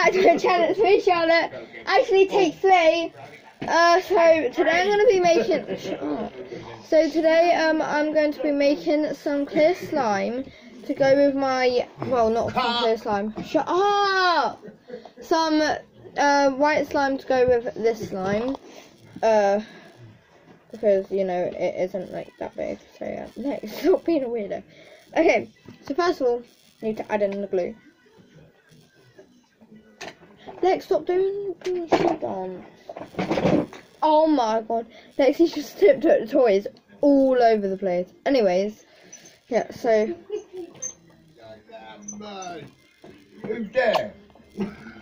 back to the channel. It's me, Charlotte. Actually, take 3. So today I'm going to be making. So today I'm going to be making some clear slime to go with my. Well, not some clear slime. Shut up. Some white slime to go with this slime. Because you know it isn't like that big. So yeah, next, stop being a weirdo. Okay. So first of all, you need to add in the glue. Lex, stop doing shit dance. Oh my god. Lexi just tipped at the toys all over the place. Anyways, yeah, so. Who's there?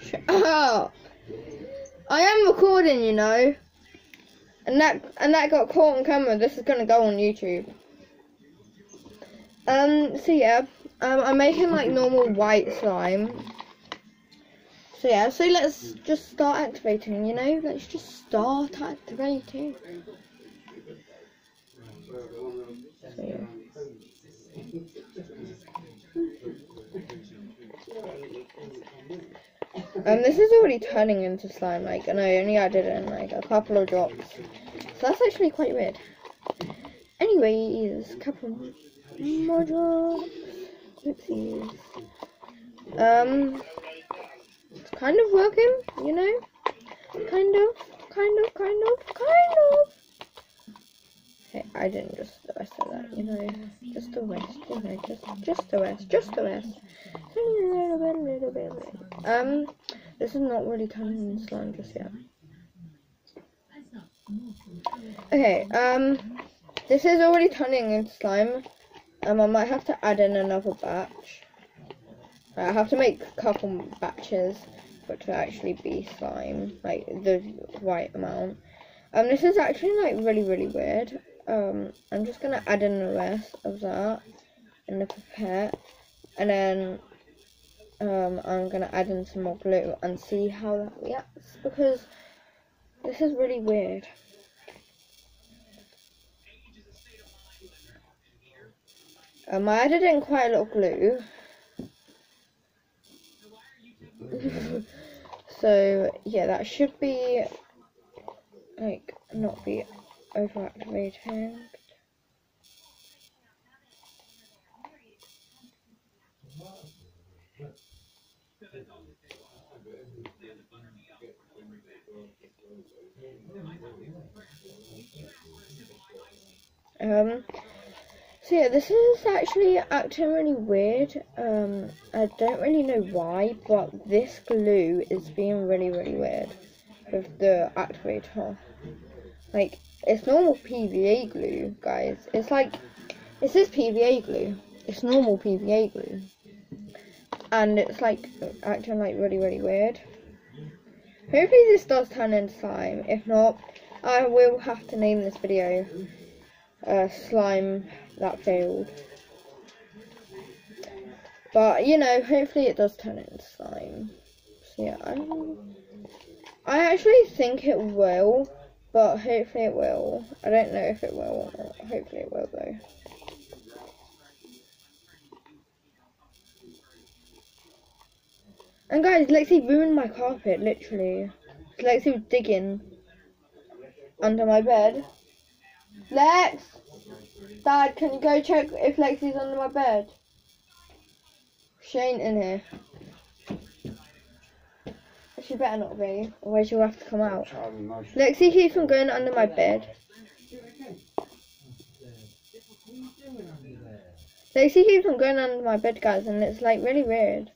Shut up. I am recording, you know. And that got caught on camera. This is gonna go on YouTube. So yeah, I'm making like normal white slime. So yeah, so let's just start activating, you know? Let's just start activating. So yeah. This is already turning into slime, like, and I only added in like a couple of drops. So that's actually quite weird. Anyways, couple more drops. Oopsies. It's kind of working, you know? Kind of. Hey, I didn't just the rest of that, you know? Just the rest, you know, just the rest. Little bit. This is not really turning into slime just yet. Okay, this is already turning into slime. I might have to add in another batch. I have to make a couple batches for it to actually be slime, like the right amount. This is actually like really weird. I'm just gonna add in the rest of that in the pipette, and then I'm gonna add in some more glue and see how that reacts, because this is really weird. I added in quite a lot of glue. So yeah, that should be like not be overactivating. So yeah, this is actually acting really weird. I don't really know why, but this glue is being really weird with the activator. Like, it's normal PVA glue, guys. It's like, it says PVA glue. It's normal PVA glue. And it's like acting like really weird. Hopefully this does turn into slime. If not, I will have to name this video slime that failed. But you know, hopefully it does turn into slime. So yeah, I actually think it will, but hopefully it will. I don't know if it will or not. Hopefully it will though. And guys, Lexi ruined my carpet, literally. Lexi was digging under my bed. Lex! Dad, can you go check if Lexi's under my bed? She ain't in here. She better not be, otherwise she'll have to come out. Lexi keeps on going under my bed. Lexi keeps on going under my bed, guys, and it's like really weird.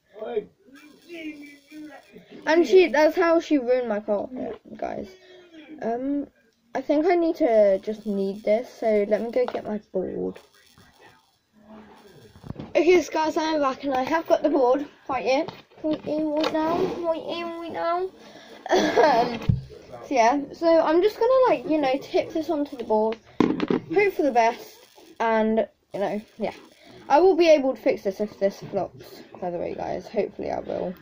And that's how she ruined my carpet, guys. I think I need to just knead this, so let me go get my board. Okay, so guys, I'm back and I have got the board right here. Right now. So yeah, so I'm just gonna like, you know, tip this onto the board, hope for the best, and you know, yeah. I will be able to fix this if this flops, by the way, guys. Hopefully I will.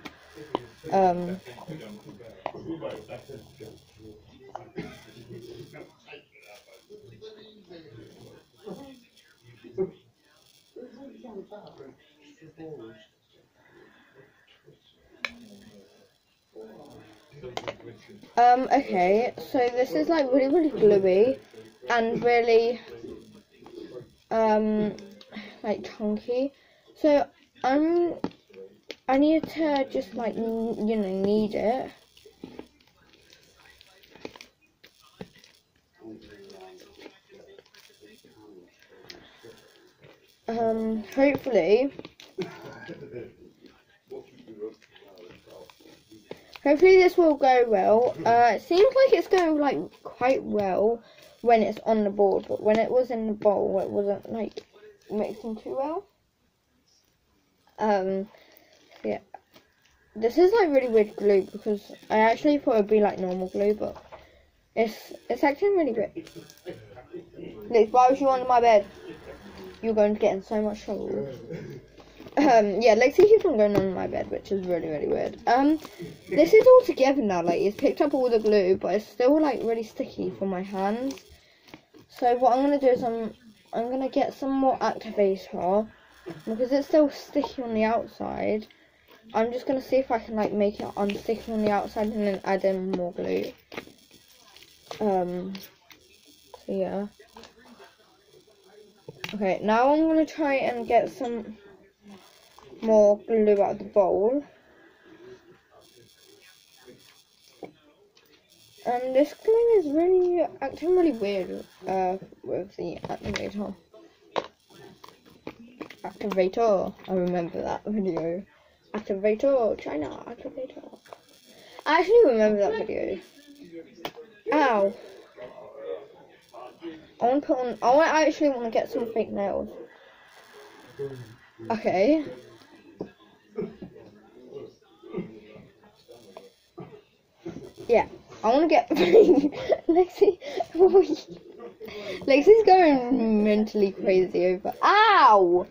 Okay, so this is like really, really gluey and really, like chunky. So I need to just like, knead it. Hopefully this will go well. It seems like it's going like quite well when it's on the board, but when it was in the bowl, it wasn't like mixing too well. Yeah, this is like really weird glue because I actually thought it'd be like normal glue, but it's actually really good. Liz, why was you under my bed? You're going to get in so much trouble. Yeah, Lexi keeps on going on my bed, which is really, really weird. This is all together now, like, it's picked up all the glue, but it's still, like, really sticky for my hands. So what I'm going to do is I'm going to get some more activator, because it's still sticky on the outside. I'm just going to see if I can, like, make it unsticky on the outside and then add in more glue. So, yeah. Okay, now I'm going to try and get some more glue out of the bowl. And this glue is really acting really weird with the activator. Activator, I remember that video. Activator, China, activator. I actually remember that video. Ow. I actually want to get some fake nails. Okay. Yeah, I want to get Lexi. Lexi's going mentally crazy over. Ow!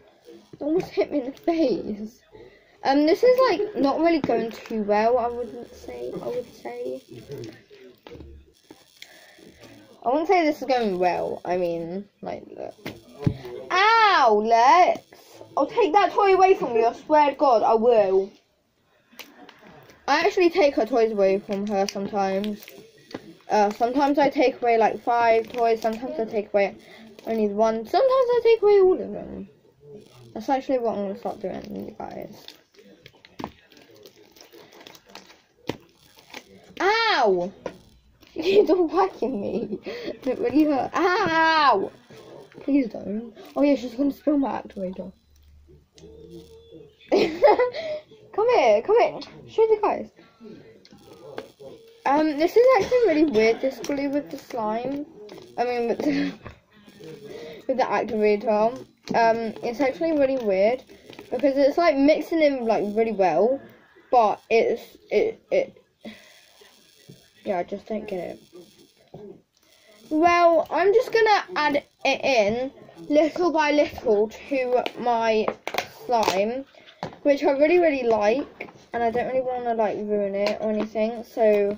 It almost hit me in the face. This is like not really going too well. I wouldn't say. I wouldn't say this is going well. I mean, like, look. Ow, Lex! I'll take that toy away from you. I swear to God, I will. I actually take her toys away from her sometimes. Sometimes I take away like 5 toys, sometimes I take away only 1, sometimes I take away all of them. That's actually what I'm going to start doing, you guys. Ow! You're whacking me. It really hurt. Ow! Please don't. Oh yeah, she's going to spill my activator. Come here. Show the guys. This is actually really weird, this glue with the slime. I mean, with the activator. It's actually really weird because it's like mixing in like really well, but yeah, I just don't get it. Well, I'm just gonna add it in little by little to my slime, which I really, really like, and I don't really want to like ruin it or anything, so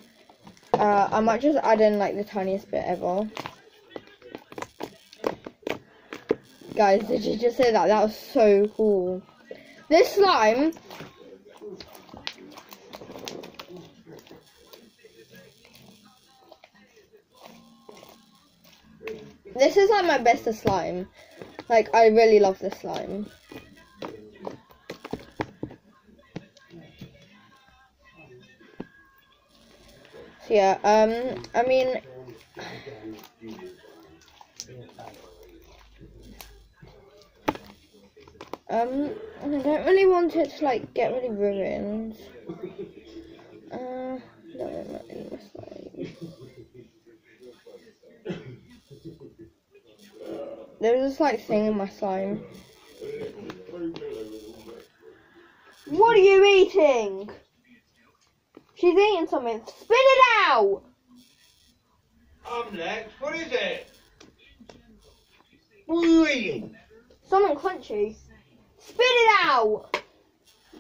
I might just add in like the tiniest bit ever. Guys, did you just say that? That was so cool. This slime this is like my bestest slime. Like, I really love this slime. So yeah, I mean, I don't really want it to like get really ruined. Don't really my slime. There's this like thing in my slime. What are you eating? She's eating something. Spit it out! Lex, what is it? What are you eating? Something crunchy. Spit it out!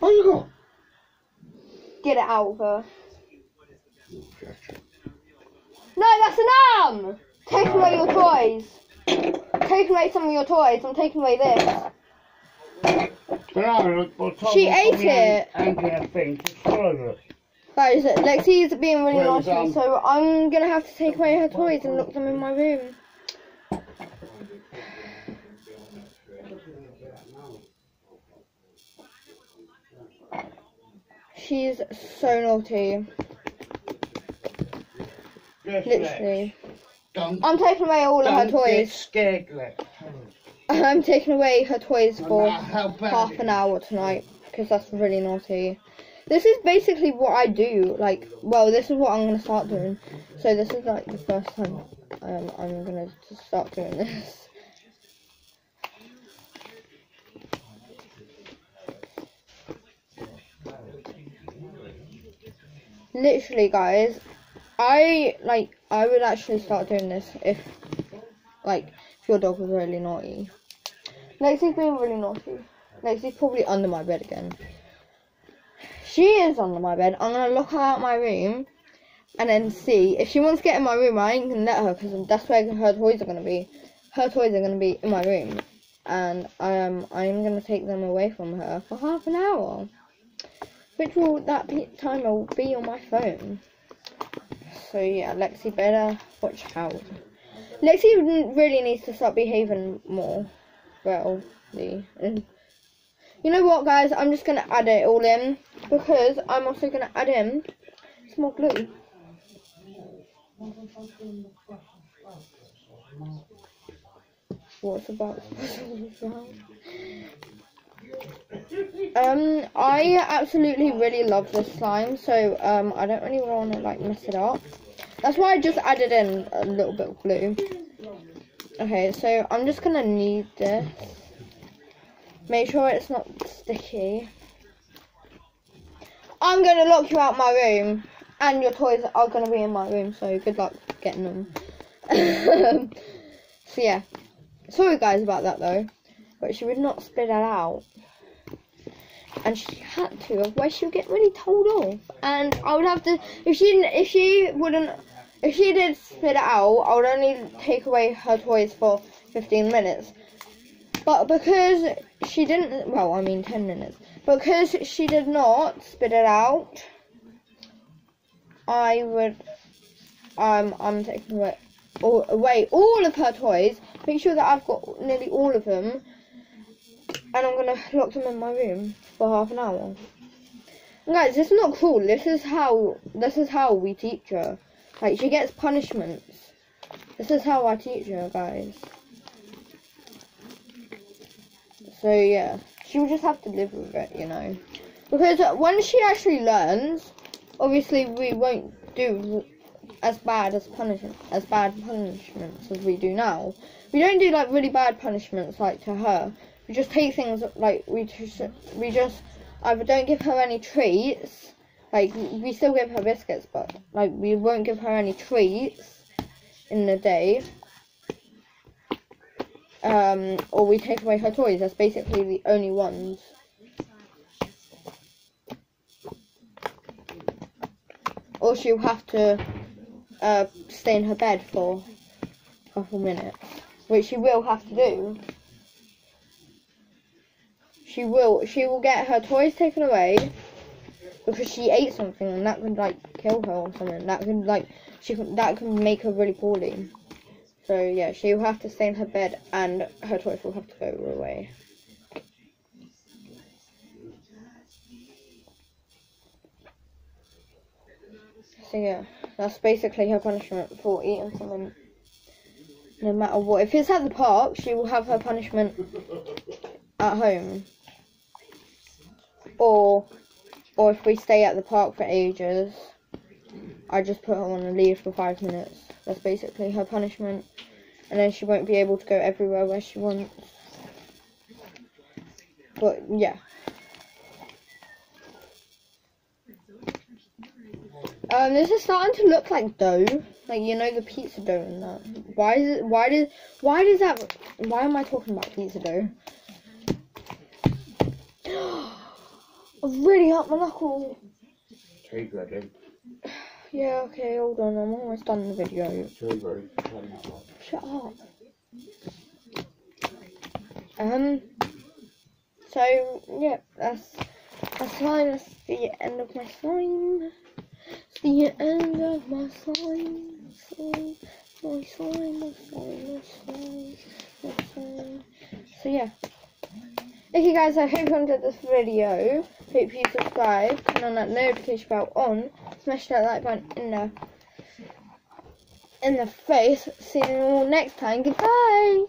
What you got? Get it out of her. No, that's enough! Take away your toys. Take away some of your toys. I'm taking away this. She ate it. And thing, just swallow it. Guys, Lexi's being really Well naughty, done. so I'm gonna have to take away her toys and lock them in my room. She's so naughty. Yes, Literally. Lex. Don't, I'm taking away all of her don't get toys. scared, Lex. I'm taking away her toys No for matter how bad half it an is. hour tonight because that's really naughty. This is basically what I do. Like, well, this is what I'm gonna start doing. So this is like the first time I'm gonna start doing this. Literally, guys, I would actually start doing this if your dog was really naughty. Lexi's being really naughty. Lexi's probably under my bed again. She is under my bed. I'm gonna lock her out my room and then see if she wants to get in my room. I ain't gonna let her because that's where her toys are gonna be. Her toys are gonna be in my room, and I'm gonna take them away from her for half an hour, which will time will be on my phone. So yeah, Lexi better watch out. Lexi really needs to start behaving more wellly. And you know what, guys? I'm just gonna add it all in because I'm also gonna add in some more glue. What's about? I absolutely really love this slime, so I don't really want to like mess it up. That's why I just added in a little bit of glue. Okay, so I'm just gonna knead this. Make sure it's not sticky. I'm gonna lock you out my room, and your toys are gonna be in my room. So good luck getting them. So yeah, sorry guys about that though, but she would not spit that out. And she had to, otherwise she'll get really told off. And I would have to, if she did spit it out, I would only take away her toys for 15 minutes. But because she didn't, well, I mean 10 minutes. Because she did not spit it out, I would, I'm taking away all of her toys. Make sure that I've got nearly all of them. And I'm gonna lock them in my room for half an hour. And guys, this is not cruel. This is how we teach her. Like, she gets punishments. This is how I teach her, guys. So yeah, she will just have to live with it, you know. Because when she actually learns, obviously we won't do as bad punishments as we do now. We don't do like really bad punishments like to her. We just take things like we just either don't give her any treats, like we still give her biscuits, but like we won't give her any treats in the day, or we take away her toys. That's basically the only ones. Or she'll have to stay in her bed for a couple minutes, which she will have to do. She will get her toys taken away because she ate something, and that could like kill her or something. That could like that could make her really poorly. So yeah, she will have to stay in her bed, and her toys will have to go away. So yeah, that's basically her punishment for eating something. No matter what, if it's at the park, she will have her punishment at home. Or if we stay at the park for ages, I just put her on a lead for 5 minutes. That's basically her punishment. And then she won't be able to go everywhere where she wants. But yeah. This is starting to look like dough. Like, you know, the pizza dough and that. Why am I talking about pizza dough? I've really hurt my knuckle. Tea ready. Yeah, okay, hold on, I'm almost done the video. Tea ready. Shut up. So yeah, that's slime. That's the end of my slime. the end of my slime. So yeah. Okay guys, I hope you enjoyed this video. Hope you subscribe, turn on that notification bell on, smash that like button in the face. See you all next time. Goodbye.